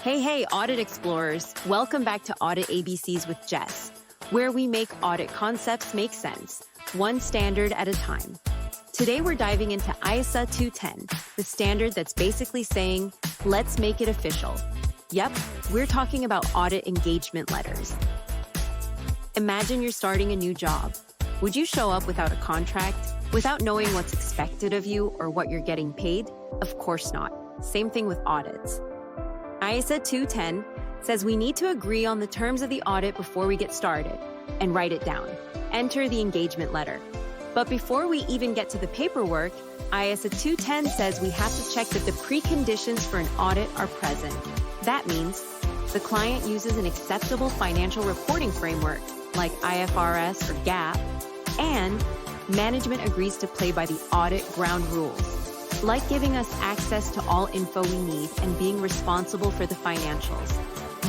Hey, Audit Explorers! Welcome back to Audit ABCs with Jess, where we make audit concepts make sense, one standard at a time. Today we're diving into ISA 210, the standard that's basically saying, let's make it official. Yep, we're talking about audit engagement letters. Imagine you're starting a new job. Would you show up without a contract, without knowing what's expected of you or what you're getting paid? Of course not. Same thing with audits. ISA 210 says we need to agree on the terms of the audit before we get started and write it down. Enter the engagement letter. But before we even get to the paperwork, ISA 210 says we have to check that the preconditions for an audit are present. That means the client uses an acceptable financial reporting framework like IFRS or GAAP, and management agrees to play by the audit ground rules, like giving us access to all info we need and being responsible for the financials.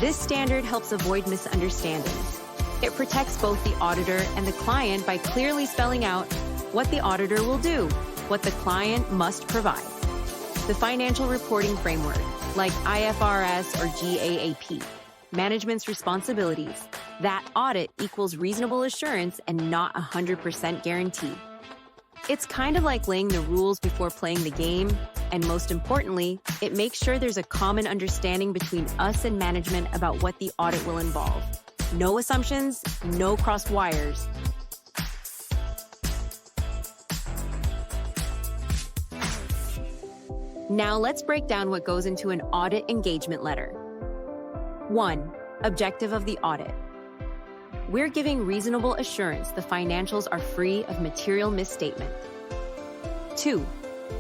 This standard helps avoid misunderstandings. It protects both the auditor and the client by clearly spelling out what the auditor will do, what the client must provide. The financial reporting framework, like IFRS or GAAP, management's responsibilities. That audit equals reasonable assurance and not 100% guarantee. It's kind of like laying the rules before playing the game, and most importantly, it makes sure there's a common understanding between us and management about what the audit will involve. No assumptions, no crossed wires. Now let's break down what goes into an audit engagement letter. 1. Objective of the audit. We're giving reasonable assurance the financials are free of material misstatement. 2.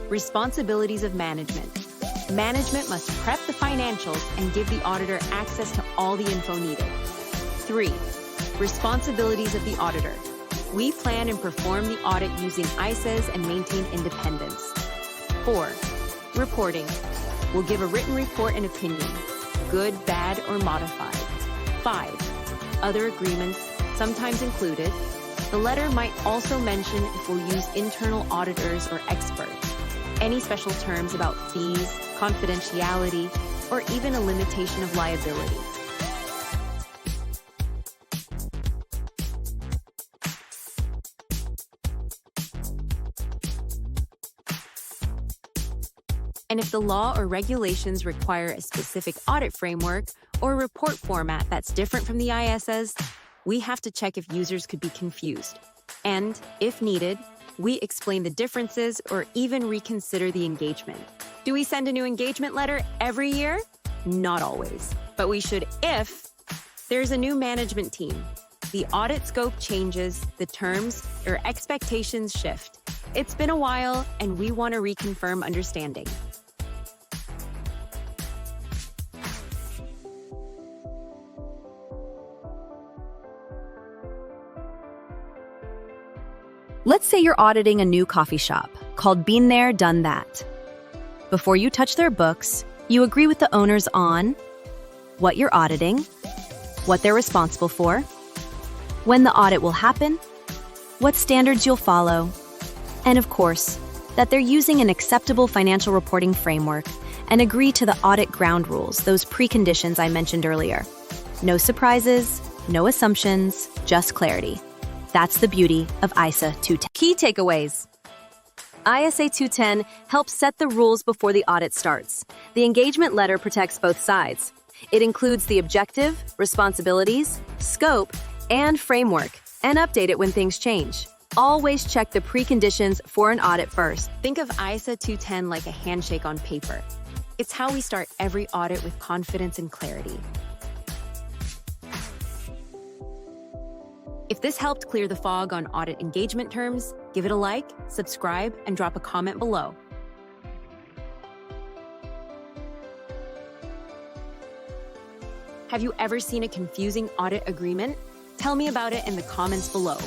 Responsibilities of management. Management must prep the financials and give the auditor access to all the info needed. 3. Responsibilities of the auditor. We plan and perform the audit using ISAs and maintain independence. 4. Reporting. We'll give a written report and opinion, good, bad, or modified. 5. Other agreements, sometimes included. The letter might also mention if we'll use internal auditors or experts, any special terms about fees, confidentiality, or even a limitation of liability. And if the law or regulations require a specific audit framework or report format that's different from the ISAs, we have to check if users could be confused. And, if needed, we explain the differences or even reconsider the engagement. Do we send a new engagement letter every year? Not always. But we should if there's a new management team, the audit scope changes, the terms or expectations shift. It's been a while, and we want to reconfirm understanding. Let's say you're auditing a new coffee shop called Been There, Done That. Before you touch their books, you agree with the owners on what you're auditing, what they're responsible for, when the audit will happen, what standards you'll follow, and of course, that they're using an acceptable financial reporting framework and agree to the audit ground rules, those preconditions I mentioned earlier. No surprises, no assumptions, just clarity. That's the beauty of ISA 210. Key takeaways. ISA 210 helps set the rules before the audit starts. The engagement letter protects both sides. It includes the objective, responsibilities, scope, and framework, and update it when things change. Always check the preconditions for an audit first. Think of ISA 210 like a handshake on paper. It's how we start every audit with confidence and clarity. If this helped clear the fog on audit engagement terms, give it a like, subscribe, and drop a comment below. Have you ever seen a confusing audit agreement? Tell me about it in the comments below.